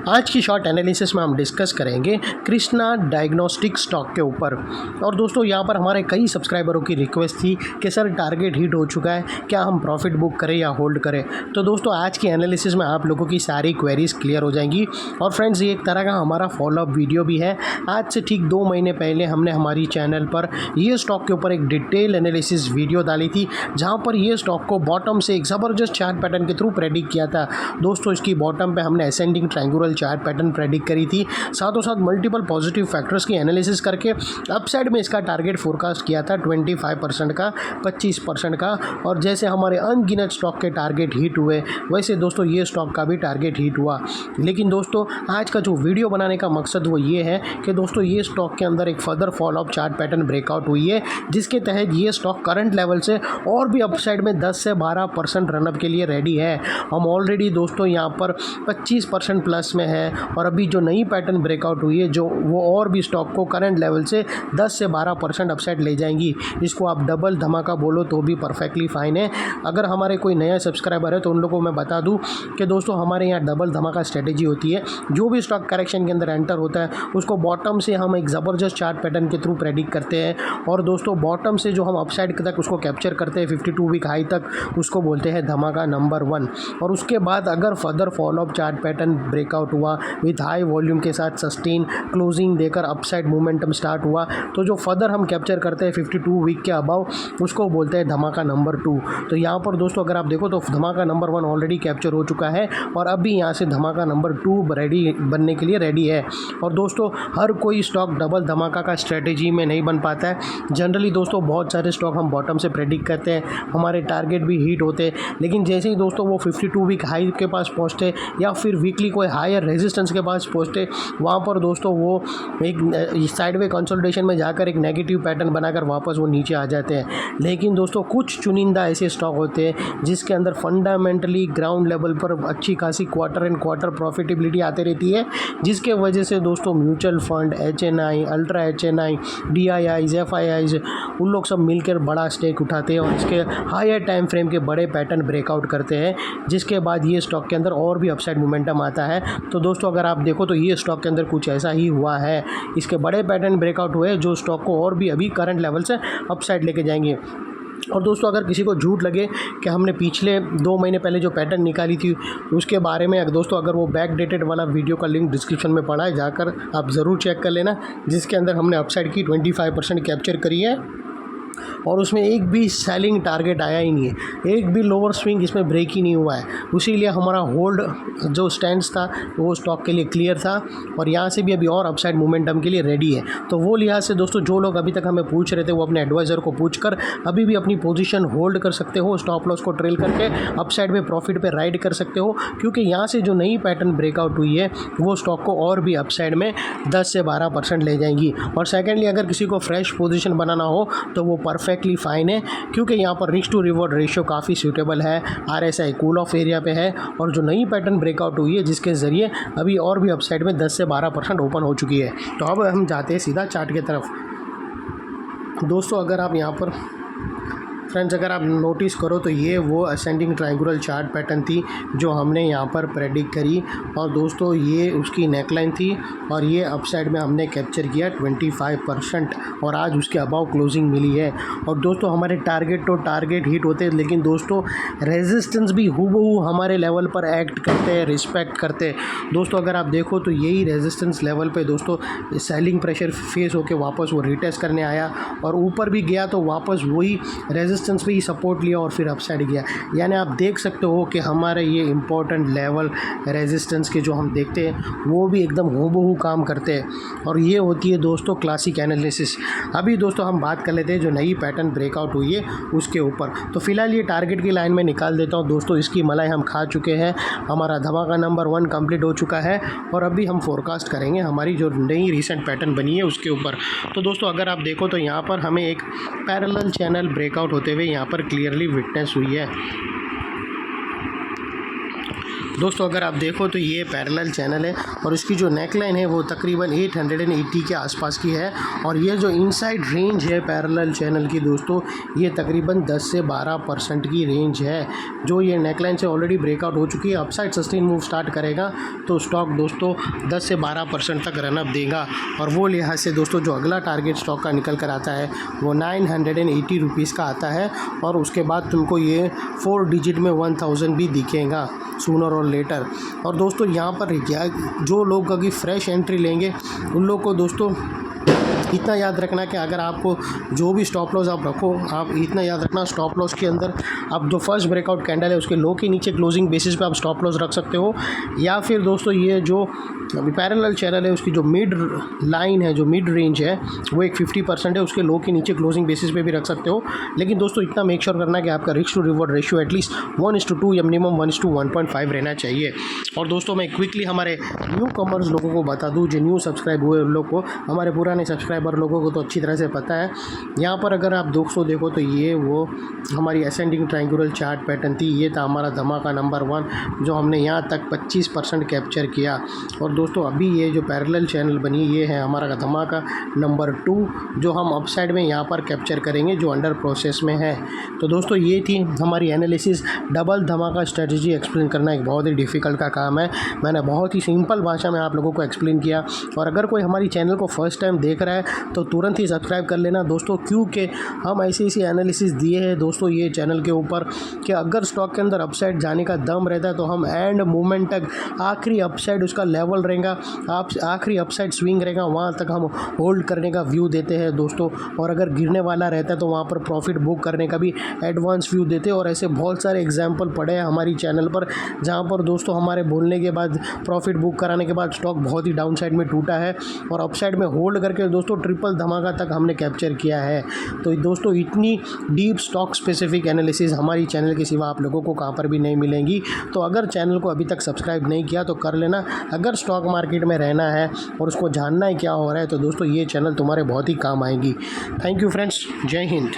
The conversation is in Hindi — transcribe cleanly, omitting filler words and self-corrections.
आज की शॉर्ट एनालिसिस में हम डिस्कस करेंगे कृष्णा डायग्नोस्टिक स्टॉक के ऊपर। और दोस्तों यहाँ पर हमारे कई सब्सक्राइबरों की रिक्वेस्ट थी कि सर टारगेट हिट हो चुका है, क्या हम प्रॉफिट बुक करें या होल्ड करें। तो दोस्तों आज की एनालिसिस में आप लोगों की सारी क्वेरीज क्लियर हो जाएंगी। और फ्रेंड्स ये एक तरह का हमारा फॉलोअप वीडियो भी है। आज से ठीक 2 महीने पहले हमने हमारी चैनल पर ये स्टॉक के ऊपर एक डिटेल एनालिसिस वीडियो डाली थी, जहाँ पर ये स्टॉक को बॉटम से एक ज़बरदस्त चार्ट पैटर्न के थ्रू प्रेडिक्ट किया था। दोस्तों इसकी बॉटम पे हमने ascending triangular chart pattern predict करी थी, साथों साथ मल्टीपल पॉजिटिव फैक्टर्स की एनालिसिस करके अपसाइड में इसका टारगेट फोरकास्ट किया था 25% का, 25% का। और जैसे हमारे अनगिनत स्टॉक के टारगेट हिट हुए, वैसे दोस्तों ये स्टॉक का भी टारगेट हिट हुआ। लेकिन दोस्तों आज का जो वीडियो बनाने का मकसद वो ये है कि दोस्तों ये स्टॉक के अंदर एक further follow up chart pattern breakout हुई है, जिसके तहत ये स्टॉक करंट लेवल से और भी अपसाइड में 10 से 12% रनअप के लिए रेडी है। हम ऑलरेडी दोस्तों यहाँ पर 25% प्लस में है, और अभी जो नई पैटर्न ब्रेकआउट हुई है जो वो और भी स्टॉक को करंट लेवल से 10 से 12% अपसाइड ले जाएंगी। इसको आप डबल धमाका बोलो तो भी परफेक्टली फाइन है। अगर हमारे कोई नया सब्सक्राइबर है तो उन लोगों को मैं बता दूं कि दोस्तों हमारे यहाँ डबल धमाका स्ट्रेटेजी होती है। जो भी स्टॉक करेक्शन के अंदर एंटर होता है उसको बॉटम से हम एक ज़बरदस्त चार्ट पैटर्न के थ्रू प्रेडिक्ट करते हैं, और दोस्तों बॉटम से जो हम अपसाइड तक उसको कैप्चर करते हैं 52 वीक हाई तक, उसको बोलते हैं धमाका नंबर 1। और उसके बाद अगर further follow up chart pattern breakout हुआ विथ हाई वॉल्यूम के साथ सस्टेन क्लोजिंग देकर अपसाइड मोमेंटम स्टार्ट हुआ, तो जो फर्दर हम कैप्चर करते हैं 52 वीक के अबाव, उसको बोलते हैं धमाका नंबर 2। तो यहाँ पर दोस्तों अगर आप देखो तो धमाका नंबर 1 ऑलरेडी कैप्चर हो चुका है, और अभी यहाँ से धमाका नंबर 2 रेडी बनने के लिए रेडी है। और दोस्तों हर कोई स्टॉक डबल धमाका का स्ट्रेटेजी में नहीं बन पाता है। जनरली दोस्तों बहुत सारे स्टॉक हम बॉटम से प्रेडिक्ट करते हैं, हमारे टारगेट भी हिट होते हैं, लेकिन जैसे ही दोस्तों वो 52 वीक हाई के पास पहुँचते या फिर वीकली कोई हायर रेजिस्टेंस के पास पहुँचते, वहाँ पर दोस्तों वो एक साइडवे कंसोलिडेशन में जाकर एक नेगेटिव पैटर्न बनाकर वापस वो नीचे आ जाते हैं। लेकिन दोस्तों कुछ चुनिंदा ऐसे स्टॉक होते हैं जिसके अंदर फंडामेंटली ग्राउंड लेवल पर अच्छी खासी क्वार्टर एंड क्वार्टर प्रॉफिटेबिलिटी आती रहती है, जिसके वजह से दोस्तों mutual fund, HNI, ultra HNI, DIIs, FIIs, उन लोग सब मिलकर बड़ा स्टेक उठाते हैं और इसके हायर टाइम फ्रेम के बड़े पैटर्न ब्रेकआउट करते हैं, जिसके बाद ये स्टॉक के अंदर और भी अपसाइड मोमेंटम आता है। तो दोस्तों अगर आप देखो तो ये स्टॉक के अंदर कुछ ऐसा ही हुआ है, इसके बड़े पैटर्न ब्रेकआउट हुए जो स्टॉक को और भी अभी करंट लेवल से अपसाइड लेके जाएंगे। और दोस्तों अगर किसी को झूठ लगे कि हमने पिछले 2 महीने पहले जो पैटर्न निकाली थी उसके बारे में, दोस्तों अगर वो बैक डेटेड वाला वीडियो का लिंक डिस्क्रिप्शन में पड़ा है, जाकर आप ज़रूर चेक कर लेना, जिसके अंदर हमने अपसाइड की 25% कैप्चर करी है, और उसमें एक भी सेलिंग टारगेट आया ही नहीं है, एक भी लोअर स्विंग इसमें ब्रेक ही नहीं हुआ है। इसीलिए हमारा होल्ड जो स्टैंड था वो स्टॉक के लिए क्लियर था, और यहाँ से भी अभी और अपसाइड मोमेंटम के लिए रेडी है। तो वो लिहाज से दोस्तों जो लोग अभी तक हमें पूछ रहे थे वो अपने एडवाइज़र को पूछकर अभी भी अपनी पोजीशन होल्ड कर सकते हो, स्टॉप लॉस को ट्रेल करके अपसाइड में प्रॉफिट पे राइड कर सकते हो, क्योंकि यहाँ से जो नई पैटर्न ब्रेकआउट हुई है वो स्टॉक को और भी अपसाइड में 10 से 12% ले जाएंगी। और सेकेंडली अगर किसी को फ्रेश पोजीशन बनाना हो तो वो परफेक्टली फाइन है, क्योंकि यहाँ पर रिस्क टू रिवॉर्ड रेशियो काफ़ी सूटेबल है, RSI कूल ऑफ एरिया पे है, और जो नई पैटर्न ब्रेकआउट हुई है जिसके ज़रिए अभी और भी अपसाइड में 10 से 12% ओपन हो चुकी है। तो अब हम जाते हैं सीधा चार्ट की तरफ। दोस्तों अगर आप यहाँ पर फ्रेंड्स अगर आप नोटिस करो तो ये वो असेंडिंग ट्रायंगुलर चार्ट पैटर्न थी जो हमने यहाँ पर प्रेडिक्ट करी, और दोस्तों ये उसकी नेकलाइन थी, और ये अपसाइड में हमने कैप्चर किया 25%, और आज उसके अबाव क्लोजिंग मिली है। और दोस्तों हमारे टारगेट तो टारगेट हिट होते हैं, लेकिन दोस्तों रेजिस्टेंस भी हूबहू हमारे लेवल पर एक्ट करते हैं, रिस्पेक्ट करते हैं। दोस्तों अगर आप देखो तो यही रेजिस्टेंस लेवल पे दोस्तों सेलिंग प्रेशर फेस होकर वापस वो रिटेस्ट करने आया, और ऊपर भी गया तो वापस वही रेजिस्टेंस पे ही सपोर्ट लिया और फिर अपसाइड गया। यानी आप देख सकते हो कि हमारे ये इंपॉर्टेंट लेवल रेजिस्टेंस के जो हम देखते हैं वो भी एकदम हूबहू काम करते हैं, और ये होती है दोस्तों क्लासिक एनालिसिस। अभी दोस्तों हम बात कर लेते हैं जो नई पैटर्न ब्रेकआउट हुई है उसके ऊपर। तो फिलहाल ये टारगेट की लाइन में निकाल देता हूँ दोस्तों, इसकी मलाई हम खा चुके हैं, हमारा धमाका नंबर 1 कंप्लीट हो चुका है, और अभी हम फोरकास्ट करेंगे हमारी जो नई रिसेंट पैटर्न बनी है उसके ऊपर। तो दोस्तों अगर आप देखो तो यहाँ पर हमें एक पैरेलल चैनल ब्रेकआउट होते हुए यहाँ पर क्लियरली विटनेस हुई है। दोस्तों अगर आप देखो तो ये पैरेलल चैनल है और इसकी जो नेकलाइन है वो तकरीबन 880 के आसपास की है और ये जो इनसाइड रेंज है पैरेलल चैनल की दोस्तों ये तकरीबन 10 से 12% की रेंज है। जो ये नेकलाइन से ऑलरेडी ब्रेकआउट हो चुकी है, अपसाइड सस्टेन मूव स्टार्ट करेगा तो स्टॉक दोस्तों 10 से 12% तक रनअप देगा और वो लिहाज से दोस्तों जो अगला टारगेट स्टॉक का निकल कर आता है वो 980 रुपीज़ का आता है और उसके बाद तुमको ये 4 डिजिट में 1000 भी दिखेगा सूनर और लेटर। और दोस्तों यहाँ पर जो लोग अभी फ्रेश एंट्री लेंगे उन लोग को दोस्तों इतना याद रखना कि अगर आपको जो भी स्टॉप लॉस आप रखो, आप इतना याद रखना स्टॉप लॉस के अंदर आप जो फर्स्ट ब्रेकआउट कैंडल है उसके लो के नीचे क्लोजिंग बेसिस पे आप स्टॉप लॉस रख सकते हो, या फिर दोस्तों ये जो अभी पैरेलल चैनल है उसकी जो मिड लाइन है, जो मिड रेंज है वो एक 50% है, उसके लो के नीचे क्लोजिंग बेसिस पे भी रख सकते हो। लेकिन दोस्तों इतना मेक श्योर करना कि आपका risk to reward ratio at least 1:2 या मिनिमम 1:1.5 रहना चाहिए। और दोस्तों मैं क्विकली हमारे न्यू कमर्स लोगों को बता दूँ, जो न्यू सब्सक्राइब हुए उन लोग को, हमारे पुराने सब्सक्राइबर लोगों को तो अच्छी तरह से पता है। यहाँ पर अगर आप दोस्तों देखो तो ये वो हमारी असेंडिंग ट्रायंगुलर चार्ट पैटर्न थी, ये था हमारा धमाका नंबर 1 जो हमने यहाँ तक 25% कैप्चर किया। और दोस्तों अभी ये जो पैरेलल चैनल बनी ये है हमारा धमाका नंबर 2 जो हम अपसाइड में यहाँ पर कैप्चर करेंगे, जो अंडर प्रोसेस में है। तो दोस्तों ये थी हमारी एनालिसिस। डबल धमाका स्ट्रेटजी एक्सप्लेन करना एक बहुत ही डिफ़िकल्ट का काम है, मैंने बहुत ही सिंपल भाषा में आप लोगों को एक्सप्लेन किया। और अगर कोई हमारी चैनल को फर्स्ट टाइम देख रहा है तो तुरंत ही सब्सक्राइब कर लेना दोस्तों, क्योंकि हम ऐसी एनालिसिस दिए हैं दोस्तों ये चैनल के ऊपर कि अगर स्टॉक के अंदर अपसाइड जाने का दम रहता है तो हम एंड मोमेंट तक आखिरी अपसाइड उसका लेवल रहेगा, आप आखिरी अपसाइड स्विंग रहेगा वहाँ तक हम होल्ड करने का व्यू देते हैं दोस्तों। और अगर गिरने वाला रहता है तो वहाँ पर प्रॉफिट बुक करने का भी एडवांस व्यू देते हैं। और ऐसे बहुत सारे एग्जाम्पल पड़े हैं हमारी चैनल पर जहाँ पर दोस्तों हमारे बोलने के बाद प्रॉफिट बुक कराने के बाद स्टॉक बहुत ही डाउन साइड में टूटा है और अपसाइड में होल्ड करके दोस्तों ट्रिपल धमाका तक हमने कैप्चर किया है। तो दोस्तों इतनी डीप स्टॉक स्पेसिफिक एनालिसिस हमारी चैनल के सिवा आप लोगों को कहाँ पर भी नहीं मिलेंगी। तो अगर चैनल को अभी तक सब्सक्राइब नहीं किया तो कर लेना। अगर स्टॉक मार्केट में रहना है और उसको जानना है क्या हो रहा है तो दोस्तों ये चैनल तुम्हारे बहुत ही काम आएगी। थैंक यू फ्रेंड्स, जय हिंद।